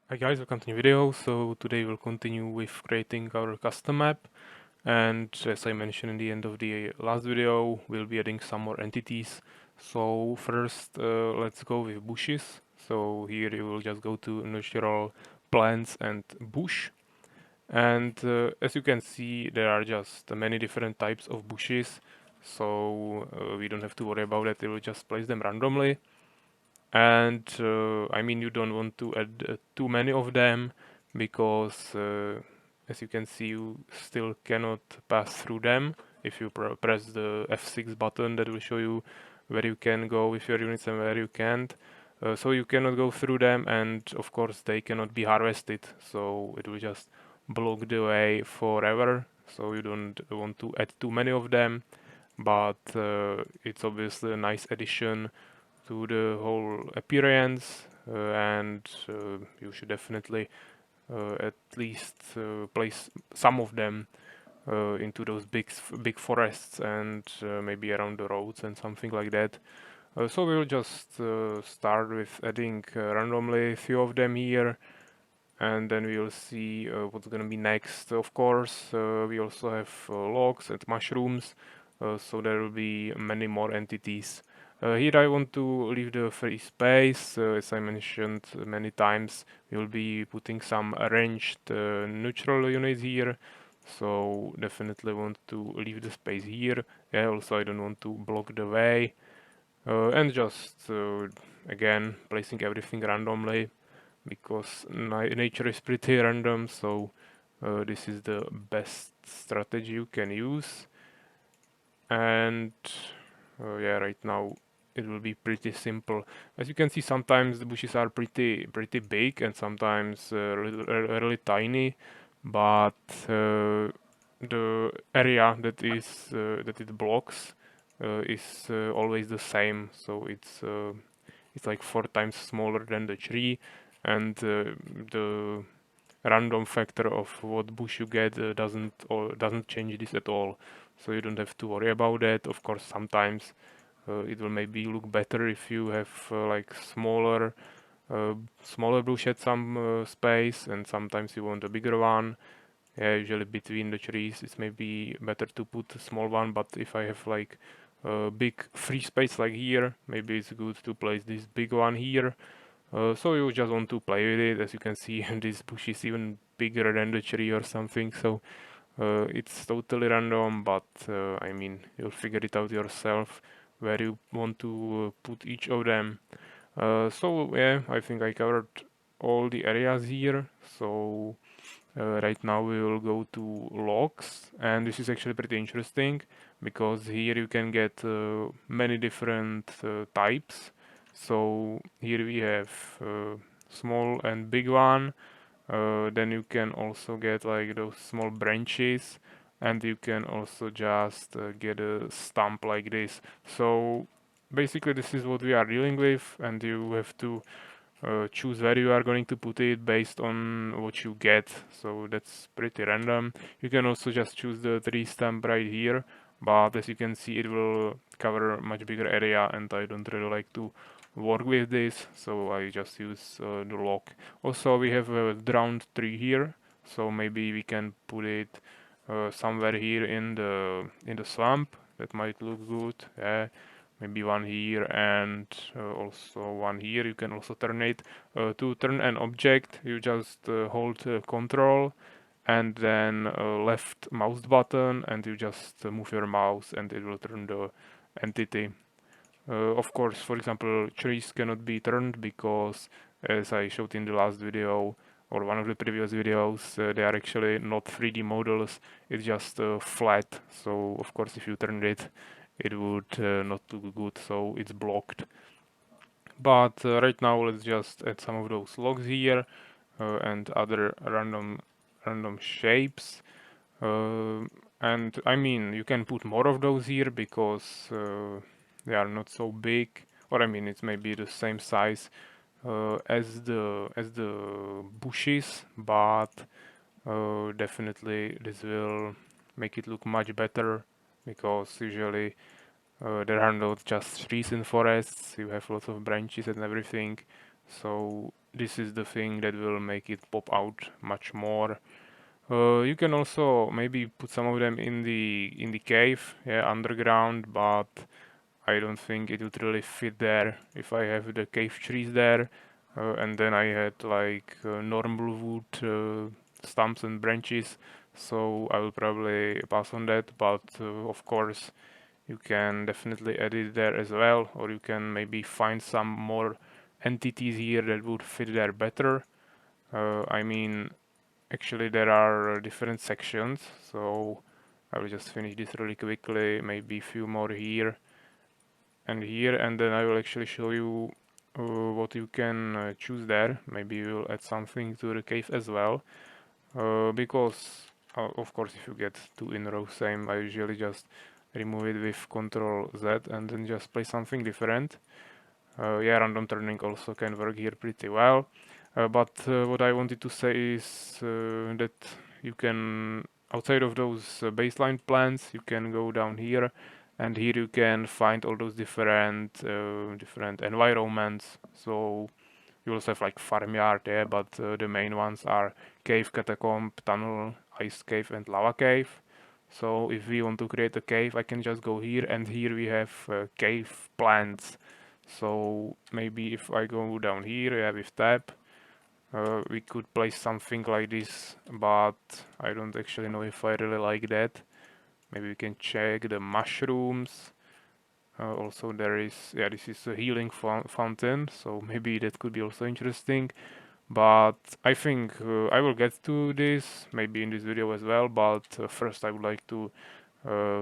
Hi guys, welcome to new video. So today we'll continue with creating our custom map, and as I mentioned in the end of the last video, we'll be adding some more entities. So first let's go with bushes. So here you will just go to natural plants and bush, and as you can see there are just many different types of bushes, so we don't have to worry about it. We will just place them randomly. And I mean, you don't want to add too many of them because as you can see, you still cannot pass through them. If you press the F6 button, that will show you where you can go with your units and where you can't. So you cannot go through them, and of course they cannot be harvested, so it will just block the way forever. So you don't want to add too many of them, but it's obviously a nice addition to the whole appearance, and you should definitely at least place some of them into those big forests, and maybe around the roads and something like that. So we'll just start with adding randomly a few of them here, and then we'll see what's gonna be next. Of course, we also have logs and mushrooms, so there will be many more entities. Here I want to leave the free space. As I mentioned many times, we will be putting some arranged neutral units here, so definitely want to leave the space here. Yeah, also I don't want to block the way, and just again placing everything randomly because nature is pretty random, so this is the best strategy you can use. And yeah, right now it will be pretty simple. As you can see, sometimes the bushes are pretty big and sometimes really tiny, but the area that it blocks is always the same. So it's like 4 times smaller than the tree, and the random factor of what bush you get doesn't change this at all. So you don't have to worry about that. Of course, sometimes it will maybe look better if you have like smaller bush at some space, and sometimes you want a bigger one. Yeah, usually between the trees it's maybe better to put a small one, but if I have like a big free space like here, maybe it's good to place this big one here. So you just want to play with it. As you can see, this bush is even bigger than the tree or something, so it's totally random, but I mean, you'll figure it out yourself where you want to put each of them. So yeah, I think I covered all the areas here. So right now we will go to logs, and this is actually pretty interesting because here you can get many different types. So here we have small and big one. Then you can also get like those small branches, and you can also just get a stump like this. So basically this is what we are dealing with, and you have to choose where you are going to put it based on what you get. So that's pretty random. You can also just choose the tree stump right here, but as you can see it will cover a much bigger area, and I don't really like to work with this, so I just use the log. Also we have a drowned tree here, so maybe we can put it somewhere here in the swamp. That might look good. Yeah, maybe one here and also one here. You can also turn it. To turn an object, you just hold control and then left mouse button, and you just move your mouse and it will turn the entity. Of course, for example, trees cannot be turned because, as I showed in the last video or one of the previous videos, they are actually not 3D models. It's just flat. So of course, if you turned it, it would not look good. So it's blocked. But right now, let's just add some of those logs here and other random shapes. And I mean, you can put more of those here because they are not so big, or I mean, it's maybe the same size as the bushes, but definitely this will make it look much better because usually there are not just trees in forests. You have lots of branches and everything, so this is the thing that will make it pop out much more. You can also maybe put some of them in the cave, yeah, underground, but I don't think it would really fit there if I have the cave trees there, and then I had like normal wood stumps and branches, so I will probably pass on that, but of course you can definitely add it there as well, or you can maybe find some more entities here that would fit there better. I mean, actually there are different sections, so I will just finish this really quickly, maybe a few more here and here, and then I will actually show you what you can choose there. Maybe we'll add something to the cave as well, because of course if you get two in a row same, I usually just remove it with Ctrl Z and then just play something different. Yeah, random turning also can work here pretty well. But what I wanted to say is that you can, outside of those baseline plans, you can go down here, and here you can find all those different environments. So you also have like farmyard, yeah, but the main ones are cave, catacomb, tunnel, ice cave, and lava cave. So if we want to create a cave, I can just go here, and here we have cave plants. So maybe if I go down here, yeah, with tab, we could place something like this, but I don't actually know if I really like that. Maybe we can check the mushrooms. Also there is, yeah, this is a healing fountain, so maybe that could be also interesting. But I think I will get to this maybe in this video as well, but first I would like to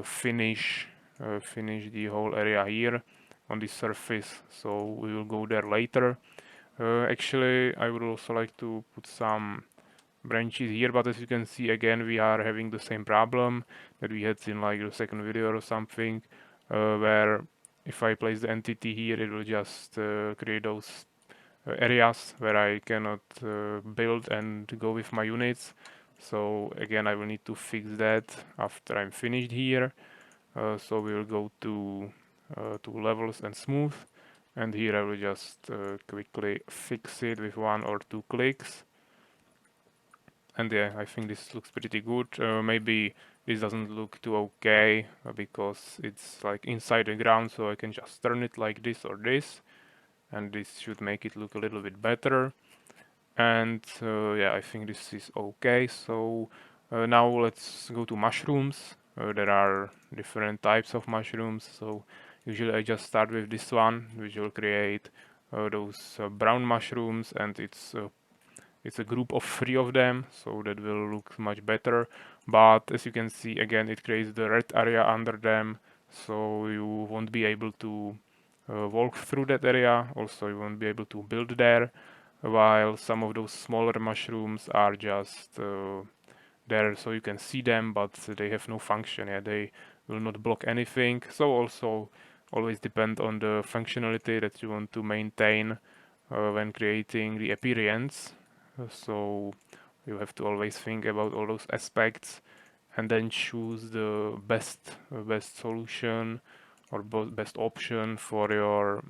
finish the whole area here on the surface, so we will go there later. Actually, I would also like to put some branches here, but as you can see, again, we are having the same problem that we had in like the second video or something, where if I place the entity here, it will just create those areas where I cannot build and go with my units. So again, I will need to fix that after I'm finished here. So we will go to levels and smooth, and here I will just quickly fix it with one or two clicks. And yeah, I think this looks pretty good. Maybe this doesn't look too okay because it's like inside the ground, so I can just turn it like this or this, and this should make it look a little bit better. And yeah, I think this is okay. So now let's go to mushrooms. There are different types of mushrooms, so usually I just start with this one, which will create those brown mushrooms, and it's a group of 3 of them, so that will look much better. But as you can see, again, it creates the red area under them, so you won't be able to walk through that area. Also, you won't be able to build there, while some of those smaller mushrooms are just there so you can see them, but they have no function. Yeah, they will not block anything. So also always depend on the functionality that you want to maintain when creating the appearance. So you have to always think about all those aspects and then choose the best solution or best option for your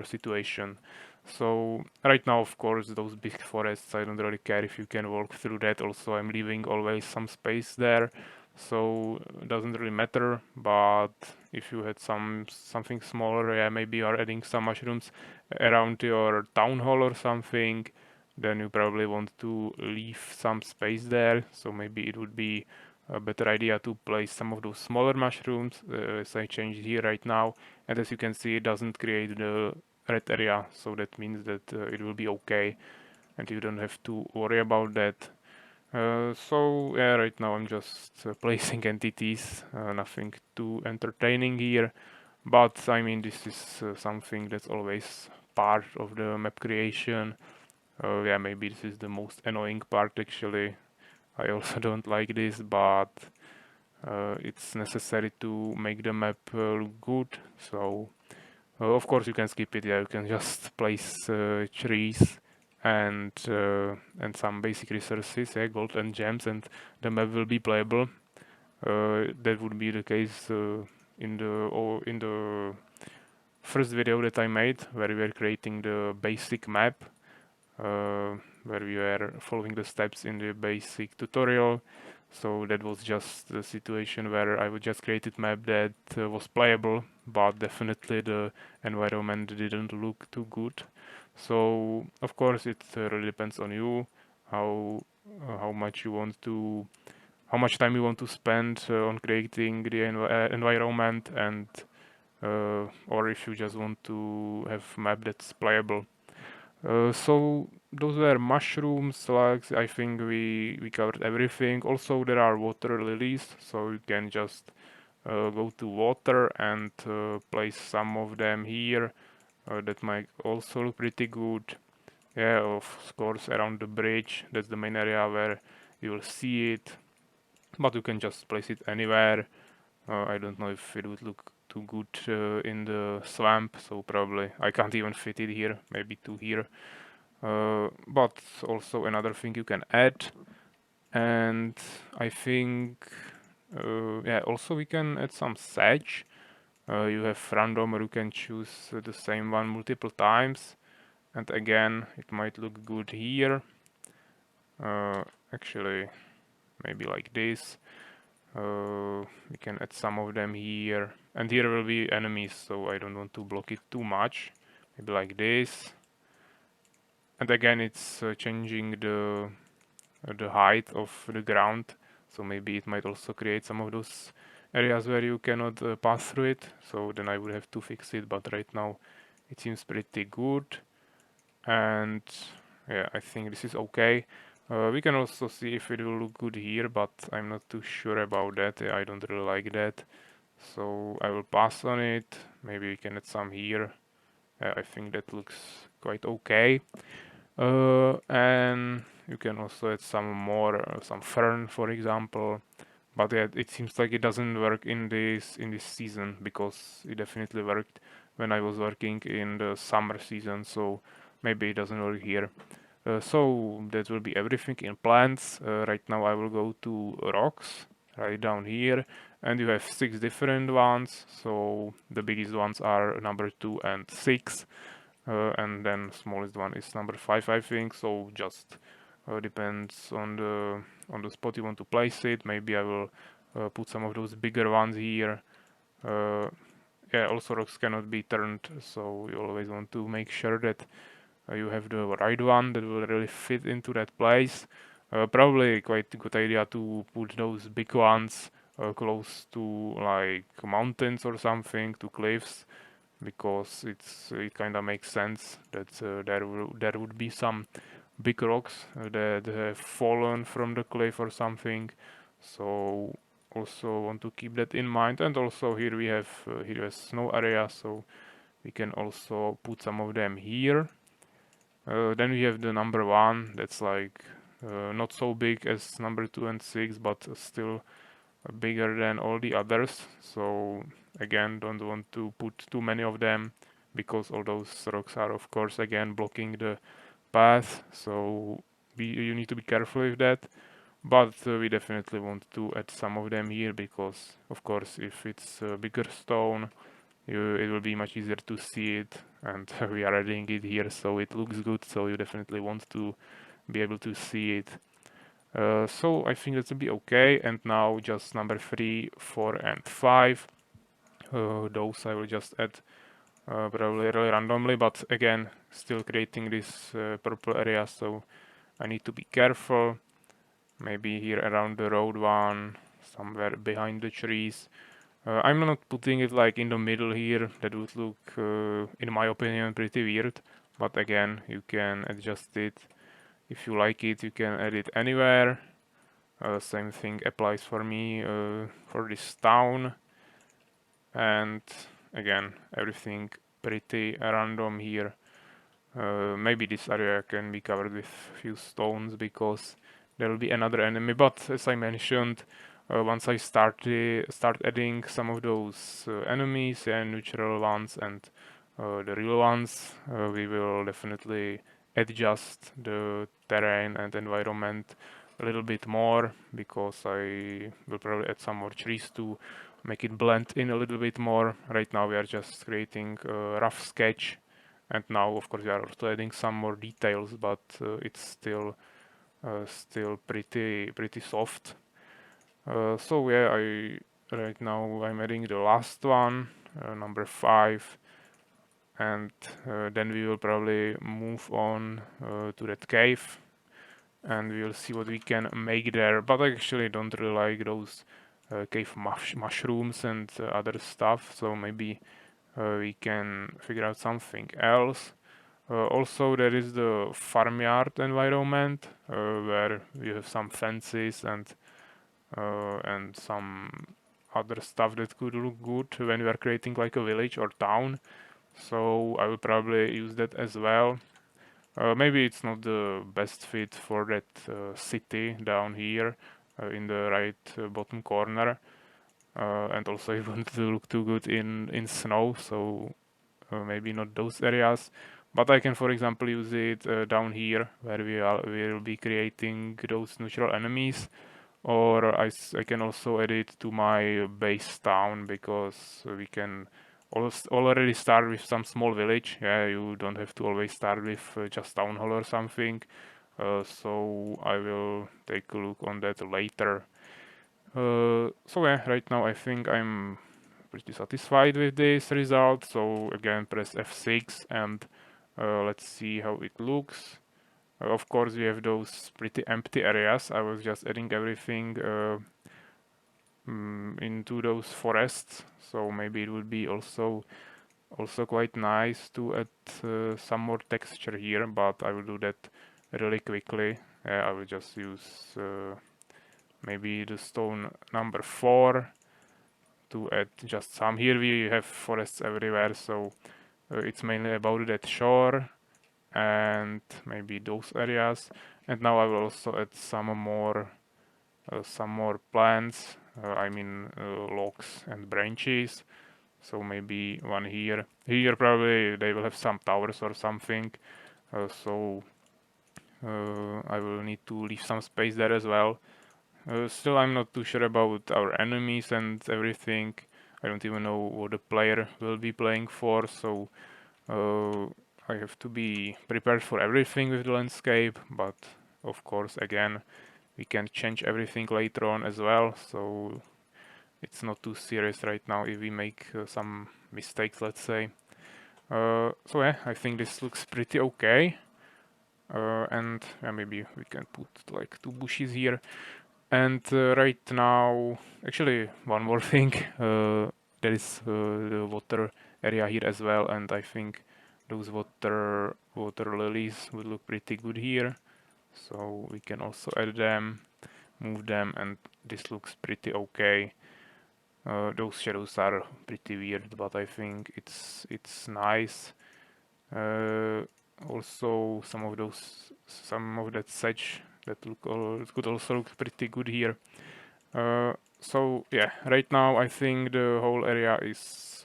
situation. So right now, of course, those big forests, I don't really care if you can walk through that. Also, I'm leaving always some space there, so it doesn't really matter. But if you had something smaller, yeah, maybe you are adding some mushrooms around your town hall or something, then you probably want to leave some space there. So maybe it would be a better idea to place some of those smaller mushrooms, as I changed here right now. And as you can see, it doesn't create the red area, so that means that it will be okay and you don't have to worry about that. So yeah, right now I'm just placing entities, nothing too entertaining here, but I mean this is something that's always part of the map creation. Yeah, maybe this is the most annoying part actually. I also don't like this, but it's necessary to make the map look good. So of course you can skip it. Yeah, you can just place trees and some basic resources, yeah, gold and gems, and the map will be playable. That would be the case in the first video that I made, where we were creating the basic map. where we were following the steps in the basic tutorial. So that was just the situation where I would just created map that was playable, but definitely the environment didn't look too good. So of course it really depends on you how much you want to how much time you want to spend on creating the environment and or if you just want to have map that's playable. So those were mushrooms, slugs. I think we covered everything. Also, there are water lilies, so you can just go to water and place some of them here. That might also look pretty good. Yeah, of course, around the bridge. That's the main area where you will see it. But you can just place it anywhere. I don't know if it would look too good in the swamp, so probably I can't even fit it here. Maybe to here. But also another thing you can add, and I think yeah, also we can add some sedge. You have random, or you can choose the same one multiple times, and again it might look good here. Actually, maybe like this. We can add some of them here, and here will be enemies, so I don't want to block it too much. Maybe like this. And again, it's changing the height of the ground, so maybe it might also create some of those areas where you cannot pass through it, so then I would have to fix it, but right now it seems pretty good. And yeah, I think this is okay. We can also see if it will look good here, but I'm not too sure about that. I don't really like that, so I will pass on it. Maybe we can add some here. I think that looks quite okay. And you can also add some more, some fern, for example. But yeah, it seems like it doesn't work in this season, because it definitely worked when I was working in the summer season. So maybe it doesn't work here. So that will be everything in plants. Right now I will go to rocks right down here, and you have 6 different ones. So the biggest ones are number 2 and 6. And then smallest one is number 5, I think. So just depends on the spot you want to place it. Maybe I will put some of those bigger ones here. Yeah, also rocks cannot be turned, so you always want to make sure that you have the right one that will really fit into that place. Probably quite a good idea to put those big ones close to like mountains or something, to cliffs, because it kind of makes sense that there would be some big rocks that have fallen from the cliff or something. So also want to keep that in mind. And also here we have here a snow area, so we can also put some of them here. Then we have the number 1, that's like not so big as number 2 and 6, but still bigger than all the others. So again, don't want to put too many of them, because all those rocks are of course again blocking the path. So you need to be careful with that. But we definitely want to add some of them here, because of course if it's a bigger stone, it will be much easier to see it, and we are adding it here so it looks good, so you definitely want to be able to see it. So I think that will be okay. And now just number 3, 4 and 5. Those I will just add probably really randomly, but again still creating this purple area, so I need to be careful. Maybe here around the road one, somewhere behind the trees. I'm not putting it like in the middle here, that would look in my opinion pretty weird, but again you can adjust it. If you like it, you can add it anywhere. Same thing applies for me for this town. And again, everything pretty random here. Maybe this area can be covered with few stones, because there will be another enemy. But as I mentioned, once I start adding some of those enemies and neutral ones and the real ones, we will definitely adjust the terrain and environment a little bit more, because I will probably add some more trees to make it blend in a little bit more. Right now we are just creating a rough sketch, And now, of course, we are also adding some more details, but it's still pretty soft. So yeah, right now I'm adding the last one, number 5, and then we will probably move on to that cave, and we will see what we can make there. But I actually don't really like those cave mushrooms and other stuff, so maybe we can figure out something else. Also, there is the farmyard environment where you have some fences and some other stuff that could look good when we are creating like a village or town. So I will probably use that as well. Maybe it's not the best fit for that city down here in the right bottom corner. And also it won't look too good in snow, so maybe not those areas. But I can, for example, use it down here where we will be creating those natural enemies. Or I can also add it to my base town, because we can already start with some small village. Yeah, you don't have to always start with just town hall or something. So I will take a look on that later. So yeah, right now I think I'm pretty satisfied with this result. So again, press F6 and let's see how it looks. Of course, we have those pretty empty areas. I was just adding everything into those forests, so maybe it would be also quite nice to add some more texture here, but I will do that really quickly. I will just use maybe the stone number 4 to add just some. Here we have forests everywhere, so it's mainly about that shore and maybe those areas. And now I will also add some more plants, I mean logs and branches. So maybe one here. Here probably they will have some towers or something. So I will need to leave some space there as well. Still, I'm not too sure about our enemies and everything. I don't even know what the player will be playing for, so I have to be prepared for everything with the landscape, but of course, again, we can change everything later on as well, so it's not too serious right now if we make some mistakes, let's say. So yeah, I think this looks pretty okay. And maybe we can put like 2 bushes here. And right now, actually, one more thing. There is the water area here as well, and I think those water lilies would look pretty good here. So we can also add them, move them, and this looks pretty okay. Those shadows are pretty weird, but I think it's nice. Also, some of that sedge that could also look pretty good here. So yeah, right now I think the whole area is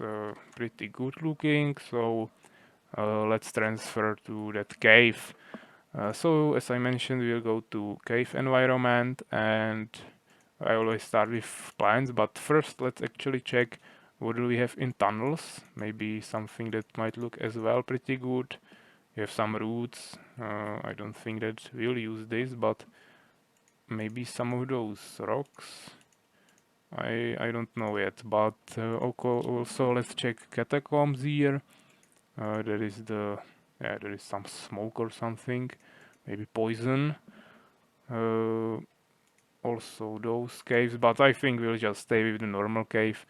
pretty good looking. So let's transfer to that cave. So as I mentioned, we'll go to cave environment, and I always start with plants, but first let's actually check what do we have in tunnels. Maybe something that might look as well pretty good. We have some roots. I don't think that we'll use this, but maybe some of those rocks. I don't know yet, but also let's check catacombs here. There is there is some smoke or something, maybe poison. Also those caves, but I think we'll just stay with the normal cave.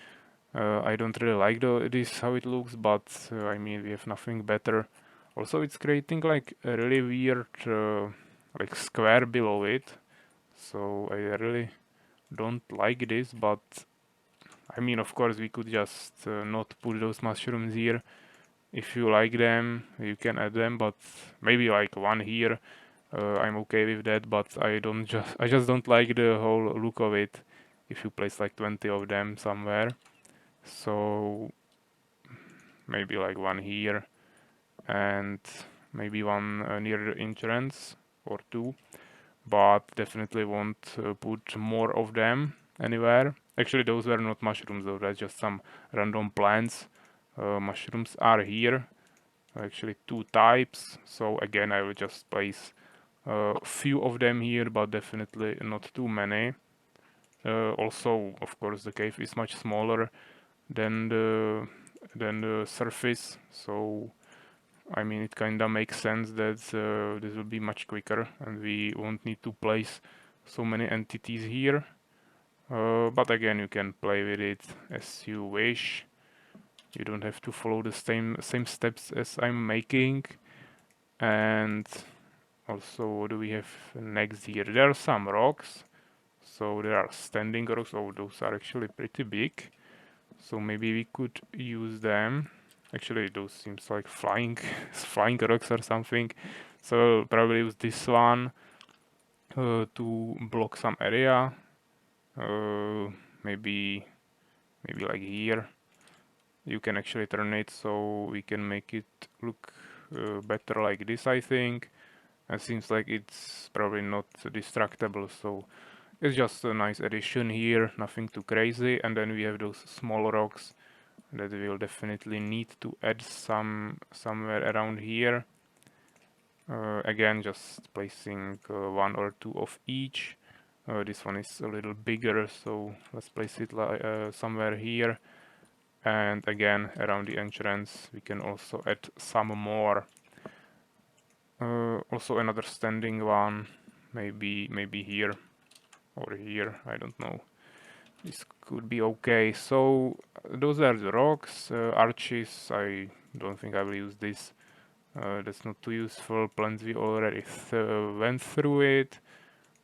I don't really like this how it looks, but I mean we have nothing better. Also, it's creating like a really weird like square below it, so I really don't like this. But I mean, of course, we could just not put those mushrooms here. If you like them, you can add them, but maybe like one here. I'm okay with that, but I just don't like the whole look of it. If you place like 20 of them somewhere, so maybe like one here and maybe one near the entrance or 2, but definitely won't put more of them anywhere. Actually, those were not mushrooms though, that's just some random plants. Mushrooms are here, actually two types. So again, I will just place a few of them here, but definitely not too many. Also, of course, the cave is much smaller than the surface, so I mean it kinda makes sense that this will be much quicker, and we won't need to place so many entities here. But again, you can play with it as you wish. You don't have to follow the same steps as I'm making. And also, what do we have next here? There are some rocks. So there are standing rocks. Oh, those are actually pretty big. So maybe we could use them. Actually, those seems like flying flying rocks or something. So I'll probably use this one to block some area. Maybe like here. You can actually turn it so we can make it look better like this, I think. It seems like it's probably not destructible, so it's just a nice addition here, nothing too crazy. And then we have those small rocks that we'll definitely need to add somewhere around here. Again, just placing one or two of each. This one is a little bigger, so let's place it somewhere here. And again, around the entrance, we can also add some more. Also another standing one, maybe here or here, I don't know. This could be okay. So those are the rocks. Arches, I don't think I will use this. That's not too useful. Plants, we already went through it.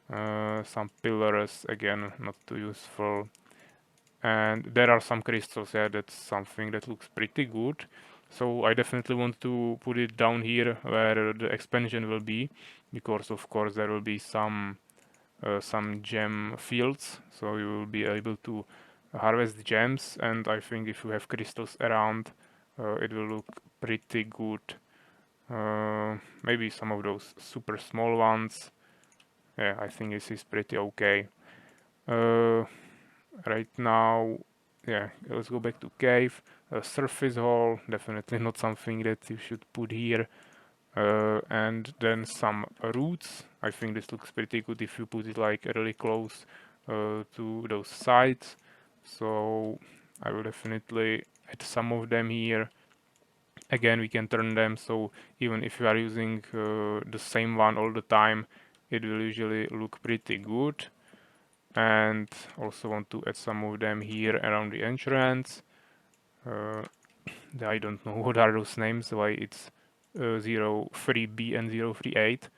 Some pillars, again, not too useful. And there are some crystals, yeah, that's something that looks pretty good. So I definitely want to put it down here where the expansion will be, because of course there will be some gem fields, so you will be able to harvest gems, and I think if you have crystals around, it will look pretty good. Maybe some of those super small ones. Yeah, I think this is pretty okay. Right now, yeah, let's go back to cave. Surface hole, definitely not something that you should put here. And then some roots. I think this looks pretty good if you put it like really close to those sides. So I will definitely add some of them here. Again, we can turn them so even if you are using the same one all the time, it will usually look pretty good. And also want to add some of them here around the entrance. I don't know what are those names, why it's 03B and 038,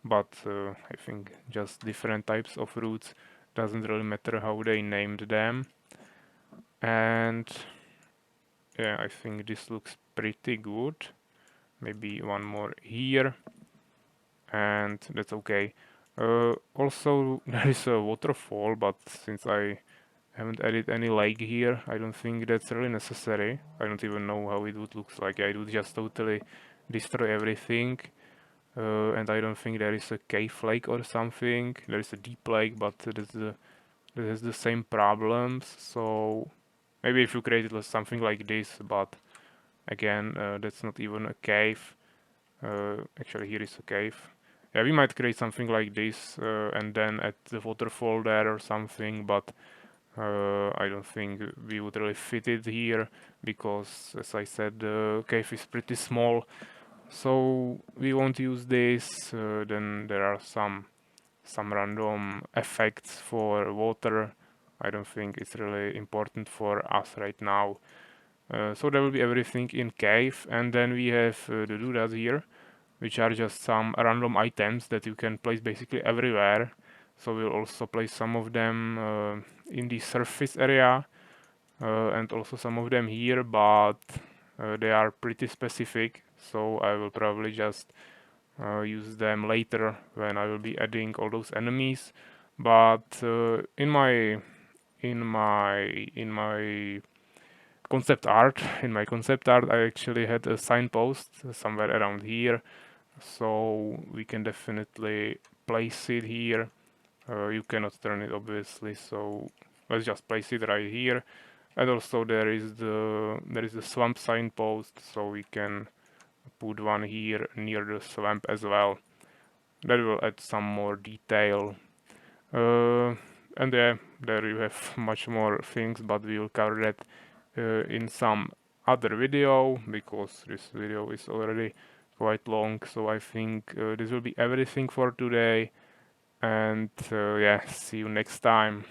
but I think just different types of roots, doesn't really matter how they named them. And yeah, I think this looks pretty good. Maybe one more here, and that's okay. Also, there is a waterfall, but since I haven't added any lake here, I don't think that's really necessary. I don't even know how it would look like. I would just totally destroy everything. And I don't think there is a cave lake or something. There is a deep lake, but that has the same problems. So maybe if you created something like this, but again, that's not even a cave. Actually, here is a cave. Yeah, we might create something like this and then add the waterfall there or something, but I don't think we would really fit it here because, as I said, the cave is pretty small, so we won't use this. Then there are some random effects for water. I don't think it's really important for us right now. So there will be everything in cave, and then we have the doodads here, which are just some random items that you can place basically everywhere. So we'll also place some of them in the surface area and also some of them here, but they are pretty specific, so I will probably just use them later when I will be adding all those enemies. But in my concept art, I actually had a signpost somewhere around here, so we can definitely place it here. You cannot turn it obviously, so let's just place it right here. And also there is the swamp signpost, so we can put one here near the swamp as well. That will add some more detail. And yeah, there you have much more things, but we will cover that in some other video, because this video is already quite long. So I think this will be everything for today, and yeah, see you next time.